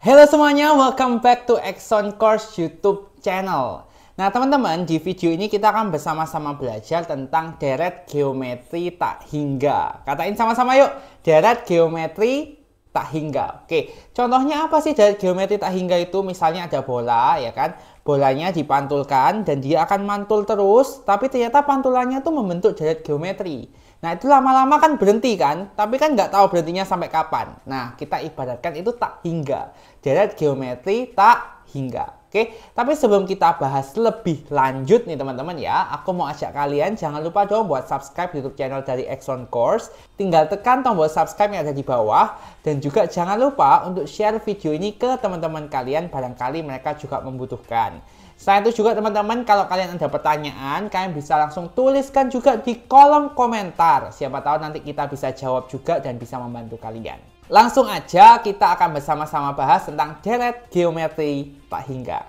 Halo semuanya, welcome back to Exxon Course YouTube channel. Nah teman-teman, di video ini kita akan bersama-sama belajar tentang deret geometri tak hingga. Katain sama-sama yuk, deret geometri tak hingga. Oke, contohnya apa sih deret geometri tak hingga itu? Misalnya ada bola, ya kan? Bolanya dipantulkan dan dia akan mantul terus, tapi ternyata pantulannya tuh membentuk deret geometri. Nah itu lama-lama kan berhenti kan, tapi kan nggak tahu berhentinya sampai kapan. Nah kita ibaratkan itu tak hingga, deret geometri tak hingga. Oke, tapi sebelum kita bahas lebih lanjut nih teman-teman ya, aku mau ajak kalian jangan lupa dong buat subscribe YouTube channel dari Exxon Course. Tinggal tekan tombol subscribe yang ada di bawah, dan juga jangan lupa untuk share video ini ke teman-teman kalian, barangkali mereka juga membutuhkan. Selain itu juga teman-teman, kalau kalian ada pertanyaan, kalian bisa langsung tuliskan juga di kolom komentar. Siapa tahu nanti kita bisa jawab juga dan bisa membantu kalian. Langsung aja kita akan bersama-sama bahas tentang deret geometri tak hingga.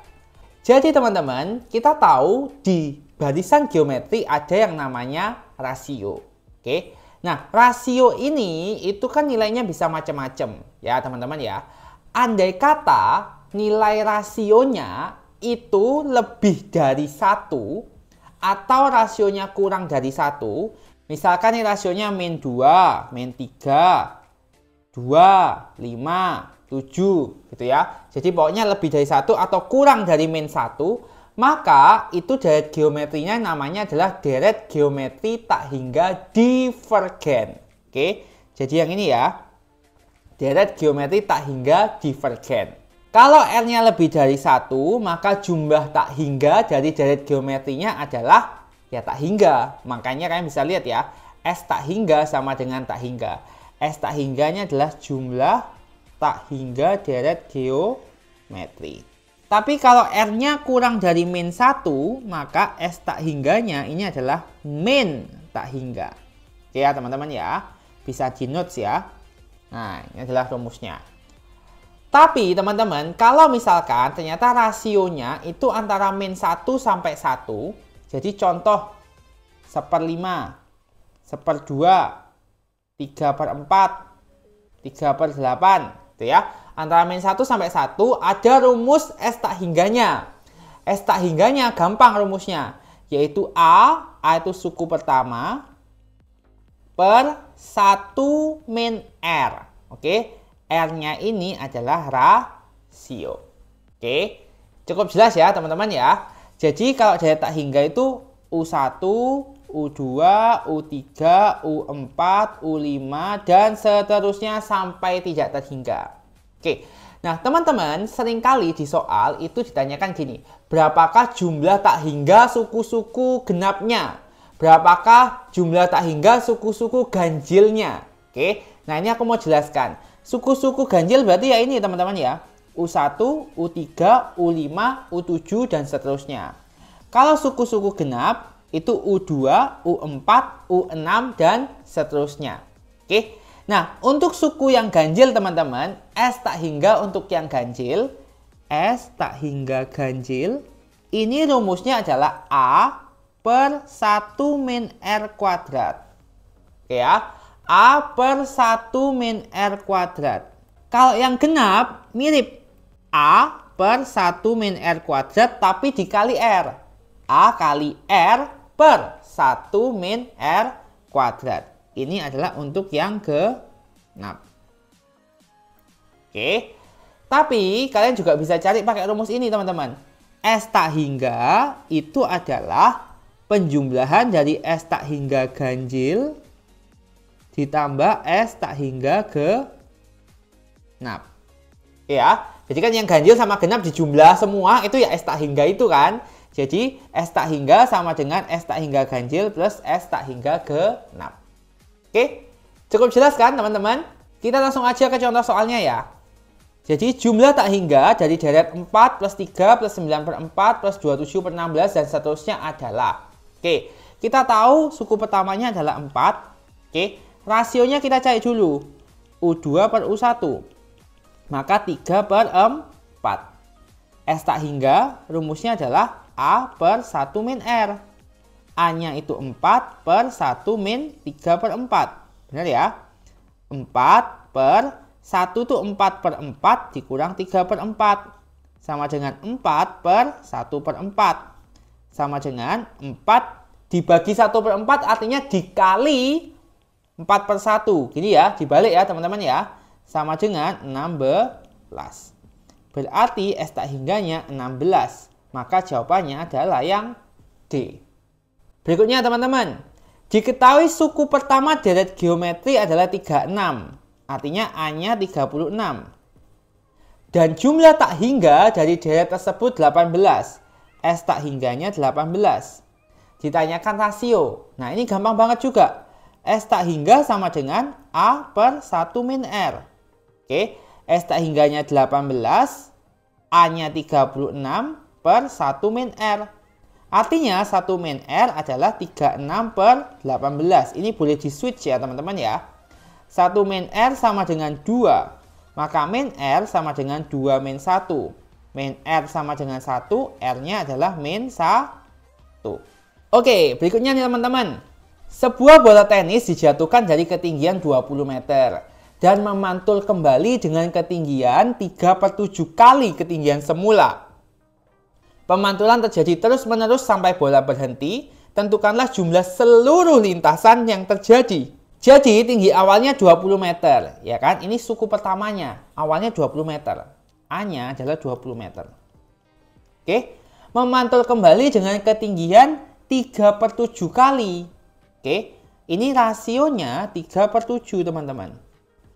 Jadi teman-teman, kita tahu di barisan geometri ada yang namanya rasio. Oke. Nah, rasio ini itu kan nilainya bisa macam-macam ya teman-teman ya. Andai kata nilai rasionya itu lebih dari 1 atau rasionya kurang dari 1, misalkan nih rasionya min 2, min 3, 2, 5, 7 gitu ya. Jadi pokoknya lebih dari 1 atau kurang dari min 1, maka itu deret geometrinya namanya adalah deret geometri tak hingga divergen. Oke, jadi yang ini ya, deret geometri tak hingga divergen. Kalau R-nya lebih dari 1, maka jumlah tak hingga dari deret geometrinya adalah ya tak hingga. Makanya kalian bisa lihat ya, S tak hingga sama dengan tak hingga. S tak hingganya adalah jumlah tak hingga deret geometri. Tapi kalau R-nya kurang dari min 1, maka S tak hingganya ini adalah min tak hingga. Oke ya teman-teman ya, bisa di notes ya. Nah, ini adalah rumusnya. Tapi teman-teman, kalau misalkan ternyata rasionya itu antara min 1 sampai 1, jadi contoh 1/5, 1/2, 3/4, 3/8, gitu ya. Antara min 1 sampai 1 ada rumus S tak hingganya. S tak hingganya gampang rumusnya, yaitu A itu suku pertama, per 1 min R. Oke. R-nya ini adalah rasio. Oke, cukup jelas ya teman-teman ya. Jadi kalau deret tak hingga itu U1, U2, U3, U4, U5, dan seterusnya sampai tidak terhingga. Oke, nah teman-teman seringkali di soal itu ditanyakan gini, berapakah jumlah tak hingga suku-suku genapnya? Berapakah jumlah tak hingga suku-suku ganjilnya? Oke, nah ini aku mau jelaskan. Suku-suku ganjil berarti ya ini teman-teman ya, U1, U3, U5, U7, dan seterusnya. Kalau suku-suku genap itu U2, U4, U6, dan seterusnya. Oke. Nah, untuk suku yang ganjil teman-teman, S tak hingga untuk yang ganjil, S tak hingga ganjil, ini rumusnya adalah A per 1 min R kuadrat. Oke ya. A per 1 min R kuadrat. Kalau yang genap mirip, A per 1 min R kuadrat tapi dikali R. A kali R per 1 min R kuadrat. Ini adalah untuk yang genap. Oke. Tapi kalian juga bisa cari pakai rumus ini teman-teman. S tak hingga itu adalah penjumlahan dari S tak hingga ganjil ditambah S tak hingga genap. Ya, jadi kan yang ganjil sama genap dijumlah semua itu ya S tak hingga itu kan. Jadi S tak hingga sama dengan S tak hingga ganjil plus S tak hingga genap. Oke, cukup jelas kan teman-teman? Kita langsung aja ke contoh soalnya ya. Jadi jumlah tak hingga dari deret 4 plus 3 plus 9/4 plus 27/16 dan seterusnya adalah. Oke, kita tahu suku pertamanya adalah 4. Oke. Rasionya kita cari dulu, U2 per U1, maka 3/4. S tak hingga rumusnya adalah A per 1 min R. A-nya itu 4 per 1 min 3/4. Benar ya? 4 per 1 tuh 4/4 dikurang 3/4. Sama dengan 4/1/4. Sama dengan 4 dibagi 1/4 artinya dikali 4/1. Gini ya, dibalik ya teman-teman ya. Sama dengan 16. Berarti S tak hingganya 16. Maka jawabannya adalah yang D. Berikutnya teman-teman. Diketahui suku pertama deret geometri adalah 36. Artinya A-nya 36. Dan jumlah tak hingga dari deret tersebut 18. S tak hingganya 18. Ditanyakan rasio. Nah ini gampang banget juga. S tak hingga sama dengan A/1 min R. Oke, S tak hingganya 18. A-nya 36/1 min R. Artinya 1 min R adalah 36/18. Ini boleh di switch ya teman-teman ya. 1 min R sama dengan 2. Maka min R sama dengan 2 min 1. Min R sama dengan 1. R-nya adalah min 1. Oke, berikutnya nih teman-teman. Sebuah bola tenis dijatuhkan dari ketinggian 20 meter. Dan memantul kembali dengan ketinggian 3/7 kali ketinggian semula. Pemantulan terjadi terus-menerus sampai bola berhenti. Tentukanlah jumlah seluruh lintasan yang terjadi. Jadi tinggi awalnya 20 meter, ya kan? Ini suku pertamanya, awalnya 20 meter. A-nya adalah 20 meter. Oke, memantul kembali dengan ketinggian 3/7 kali. Oke, ini rasionya 3/7 teman-teman.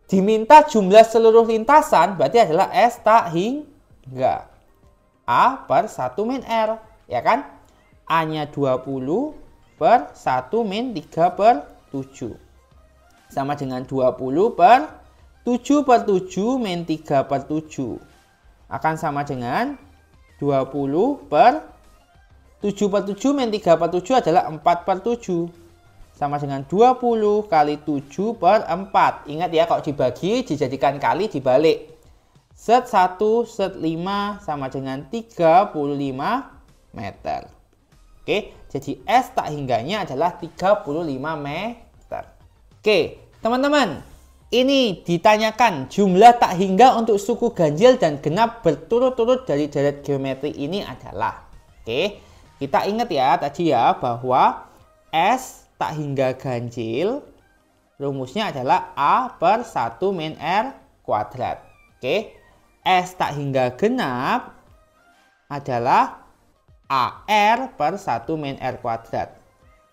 Diminta jumlah seluruh lintasan berarti adalah S tak hingga. A/1 min R, ya kan? A-nya 20/1 min 3/7. Sama dengan 20/7/7 min 3/7. Akan sama dengan 20/7/7 min 3/7 adalah 4/7. Sama dengan 20 kali 7/4. Ingat ya, kalau dibagi dijadikan kali dibalik. Set 1, set 5 sama dengan 35 meter. Oke, jadi S tak hingganya adalah 35 meter. Oke, teman-teman. Ini ditanyakan jumlah tak hingga untuk suku ganjil dan genap berturut-turut dari deret geometri ini adalah. Oke, kita ingat ya tadi ya bahwa S tak hingga ganjil rumusnya adalah A/1 min R kuadrat. Oke, S tak hingga genap adalah AR/1 min R kuadrat.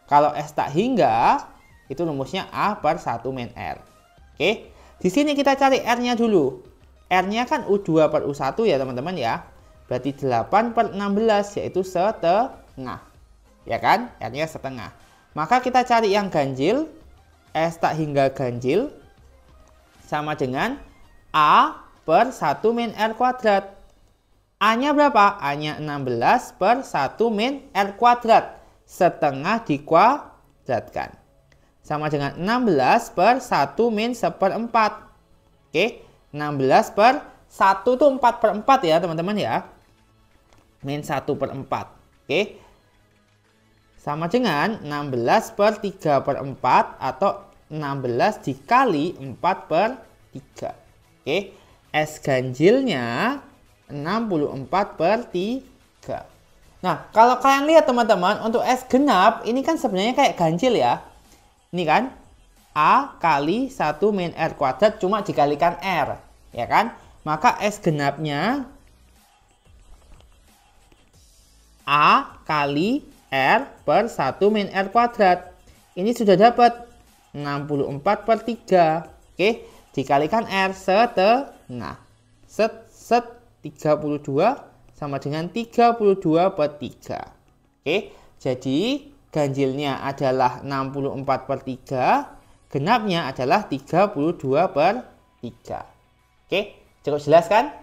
Kalau S tak hingga itu rumusnya A/1 min R. Oke, di sini kita cari R-nya dulu. R-nya kan U2/U1 ya teman-teman ya. Berarti 8/16 yaitu setengah. Ya kan? R-nya setengah. Maka kita cari yang ganjil. S tak hingga ganjil sama dengan A/1 min R kuadrat. A-nya berapa? A-nya 16/1 min R kuadrat. Setengah dikuadratkan. Sama dengan 16/1 min 1/4. Oke, 16/1 itu 4/4 ya teman-teman ya. Min 1/4. Oke. Sama dengan 16/3/4 atau 16 dikali 4/3. Oke, S ganjilnya 64/3. Nah, kalau kalian lihat teman-teman, untuk S genap ini kan sebenarnya kayak ganjil ya. Ini kan A kali 1 min R kuadrat cuma dikalikan R, ya kan? Maka S genapnya A kali R/1 min R kuadrat. Ini sudah dapat 64/3. Oke, dikalikan R setengah. Set 32 sama dengan 32/3. Oke, jadi ganjilnya adalah 64/3. Genapnya adalah 32/3. Oke, cukup jelas kan?